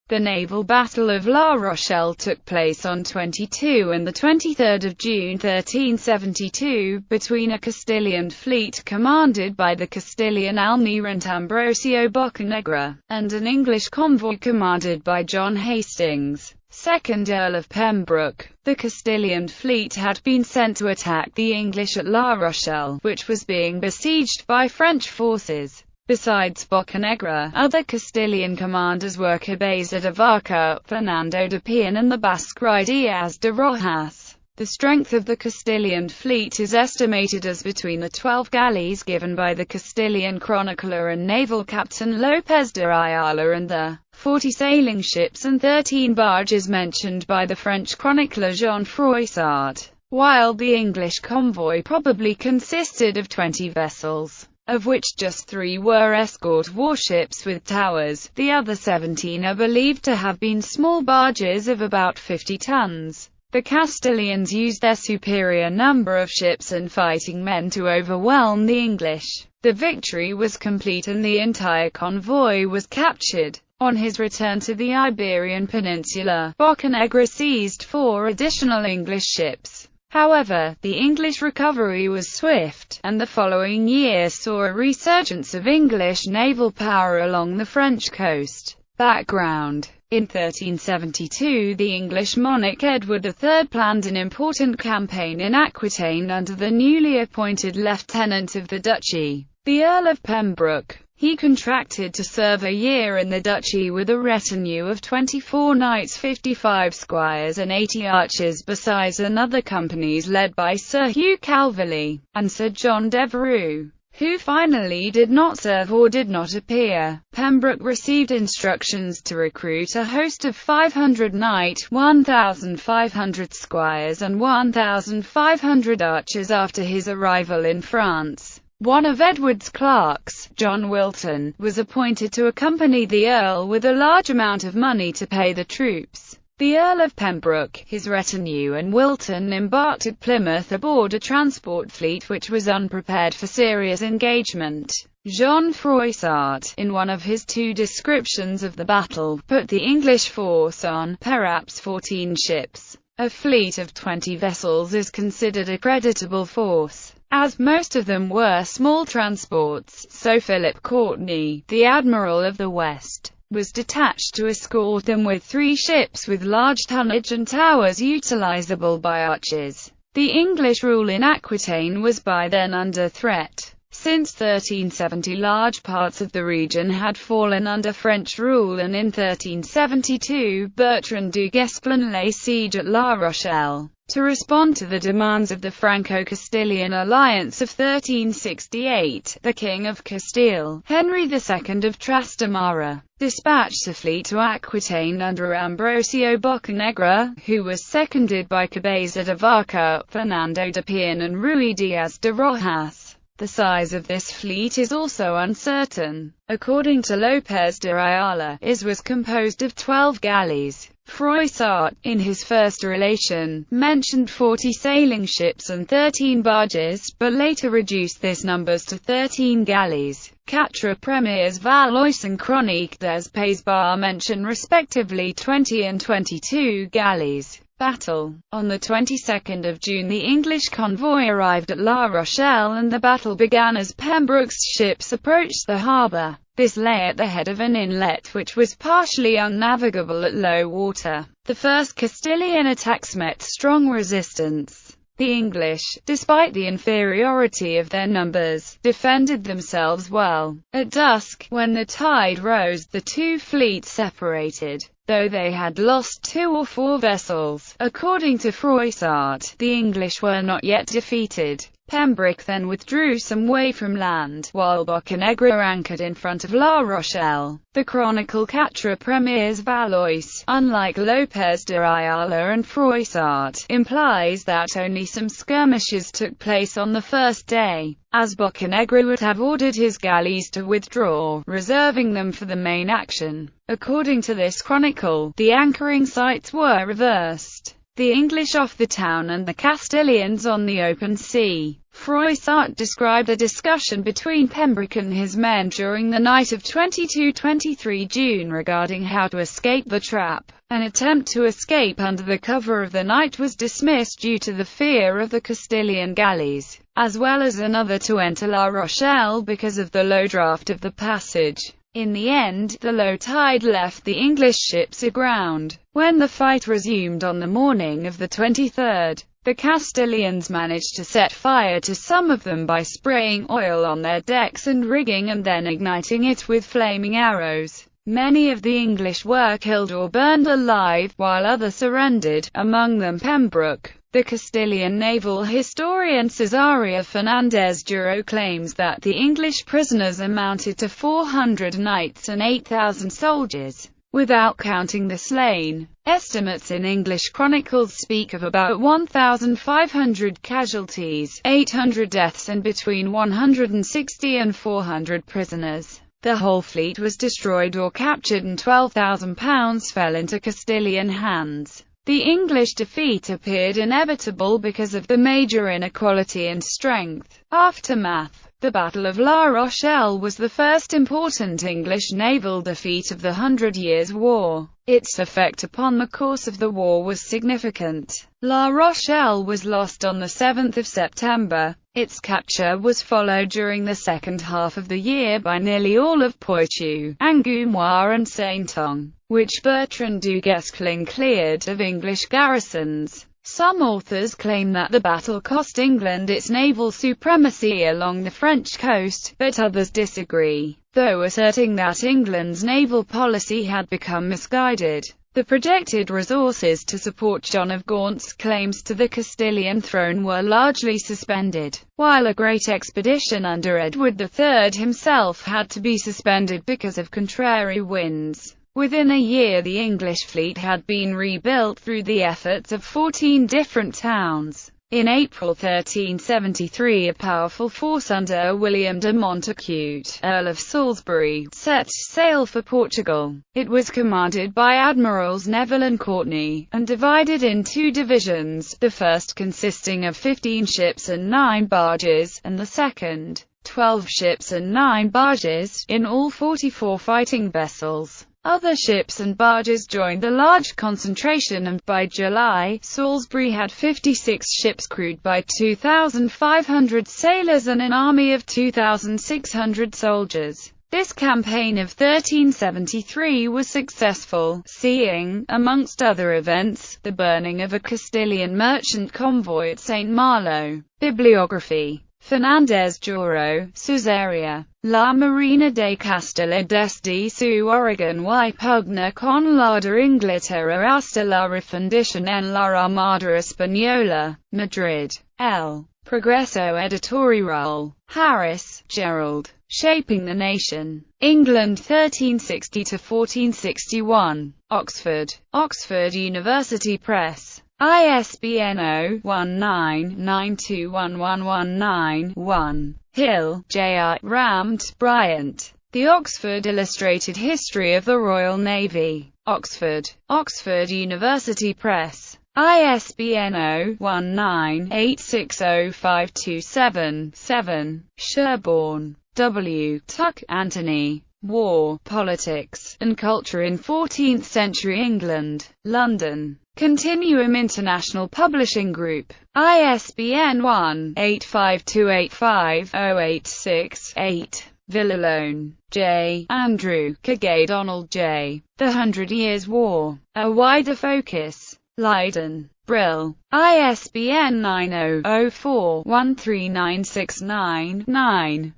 The naval battle of La Rochelle took place on 22 and 23 June 1372, between a Castilian fleet commanded by the Castilian almirante Ambrosio Boccanegra, and an English convoy commanded by John Hastings, 2nd Earl of Pembroke. The Castilian fleet had been sent to attack the English at La Rochelle, which was being besieged by French forces. Besides Boccanegra, other Castilian commanders were Cabeza de Vaca, Fernando de Peon and the Basque Diaz de Rojas. The strength of the Castilian fleet is estimated as between the 12 galleys given by the Castilian chronicler and naval captain López de Ayala and the 40 sailing ships and 13 barges mentioned by the French chronicler Jean Froissart, while the English convoy probably consisted of 20 vessels, of which just 3 were escort warships with towers. The other 17 are believed to have been small barges of about 50 tons. The Castilians used their superior number of ships and fighting men to overwhelm the English. The victory was complete and the entire convoy was captured. On his return to the Iberian Peninsula, Boccanegra seized 4 additional English ships. However, the English recovery was swift, and the following year saw a resurgence of English naval power along the French coast. Background: in 1372 the English monarch Edward III planned an important campaign in Aquitaine under the newly appointed lieutenant of the duchy, the Earl of Pembroke. He contracted to serve a year in the duchy with a retinue of 24 knights, 55 squires and 80 archers, besides another companies led by Sir Hugh Calverley and Sir John Devereux, who finally did not serve or did not appear. Pembroke received instructions to recruit a host of 500 knights, 1,500 squires and 1,500 archers after his arrival in France. One of Edward's clerks, John Wilton, was appointed to accompany the Earl with a large amount of money to pay the troops. The Earl of Pembroke, his retinue and Wilton embarked at Plymouth aboard a transport fleet which was unprepared for serious engagement. Jean Froissart, in one of his 2 descriptions of the battle, put the English force on, perhaps 14 ships. A fleet of 20 vessels is considered a creditable force, as most of them were small transports, so Philip Courtenay, the Admiral of the West, was detached to escort them with 3 ships with large tonnage and towers utilizable by archers. The English rule in Aquitaine was by then under threat. Since 1370 large parts of the region had fallen under French rule, and in 1372 Bertrand du Guesclin laid siege at La Rochelle. To respond to the demands of the Franco-Castilian alliance of 1368, the King of Castile, Henry II of Trastamara, dispatched a fleet to Aquitaine under Ambrosio Boccanegra, who was seconded by Cabeza de Vaca, Fernando de Peon and Ruy Diaz de Rojas. The size of this fleet is also uncertain. According to López de Ayala, it was composed of 12 galleys. Froissart, in his first relation, mentioned 40 sailing ships and 13 barges, but later reduced this numbers to 13 galleys. Quatre Premiers Valois and Chronicles Pays Bas mention respectively 20 and 22 galleys. Battle. On the 22nd of June the English convoy arrived at La Rochelle and the battle began as Pembroke's ships approached the harbour. This lay at the head of an inlet which was partially unnavigable at low water. The first Castilian attacks met strong resistance. The English, despite the inferiority of their numbers, defended themselves well. At dusk, when the tide rose, the 2 fleets separated, though they had lost 2 or 4 vessels. According to Froissart, the English were not yet defeated. Pembroke then withdrew some way from land, while Boccanegra anchored in front of La Rochelle. The chronicle Quatre Premiers Valois, unlike López de Ayala and Froissart, implies that only some skirmishes took place on the first day, as Boccanegra would have ordered his galleys to withdraw, reserving them for the main action. According to this chronicle, the anchoring sites were reversed. The English off the town and the Castilians on the open sea. Froissart described a discussion between Pembroke and his men during the night of 22–23 June regarding how to escape the trap. An attempt to escape under the cover of the night was dismissed due to the fear of the Castilian galleys, as well as another to enter La Rochelle because of the low draft of the passage. In the end, the low tide left the English ships aground. When the fight resumed on the morning of the 23rd, the Castilians managed to set fire to some of them by spraying oil on their decks and rigging and then igniting it with flaming arrows. Many of the English were killed or burned alive, while others surrendered, among them Pembroke. The Castilian naval historian Cesarea Fernández Duro claims that the English prisoners amounted to 400 knights and 8,000 soldiers, without counting the slain. Estimates in English chronicles speak of about 1,500 casualties, 800 deaths and between 160 and 400 prisoners. The whole fleet was destroyed or captured and £12,000 fell into Castilian hands. The English defeat appeared inevitable because of the major inequality in strength. Aftermath. The Battle of La Rochelle was the first important English naval defeat of the 100 Years' War. Its effect upon the course of the war was significant. La Rochelle was lost on the 7th of September. Its capture was followed during the second half of the year by nearly all of Poitou, Angoumois and Saintonge, which Bertrand du Guesclin cleared of English garrisons. Some authors claim that the battle cost England its naval supremacy along the French coast, but others disagree, though asserting that England's naval policy had become misguided. The projected resources to support John of Gaunt's claims to the Castilian throne were largely suspended, while a great expedition under Edward III himself had to be suspended because of contrary winds. Within a year the English fleet had been rebuilt through the efforts of 14 different towns. In April 1373 a powerful force under William de Montacute, Earl of Salisbury, set sail for Portugal. It was commanded by Admirals Neville and Courtney, and divided in two divisions, the first consisting of 15 ships and 9 barges, and the second, 12 ships and 9 barges, in all 44 fighting vessels. Other ships and barges joined the large concentration, and by July, Salisbury had 56 ships crewed by 2,500 sailors and an army of 2,600 soldiers. This campaign of 1373 was successful, seeing, amongst other events, the burning of a Castilian merchant convoy at St. Malo. Bibliography. Fernández Duro, Cesarea. La Marina de Castilla desde su origen y pugna con la de Inglaterra hasta la refundición en la Armada Española. Madrid. El Progreso Editorial. Harris, Gerald. Shaping the Nation. England 1360–1461. Oxford. Oxford University Press. ISBN 0-19-921119-1. Hill, J.R. Rampt, Bryant. The Oxford Illustrated History of the Royal Navy. Oxford. Oxford University Press. ISBN 0-19-860527-7. Sherborne, W. Tuck, Anthony. War, Politics, and Culture in 14th-Century England. London. Continuum International Publishing Group. ISBN 1-85285-086-8. Villalone, J. Andrew, Kagay Donald J. The 100 Years' War. A Wider Focus. Leiden. Brill. ISBN 90-04-139699-9.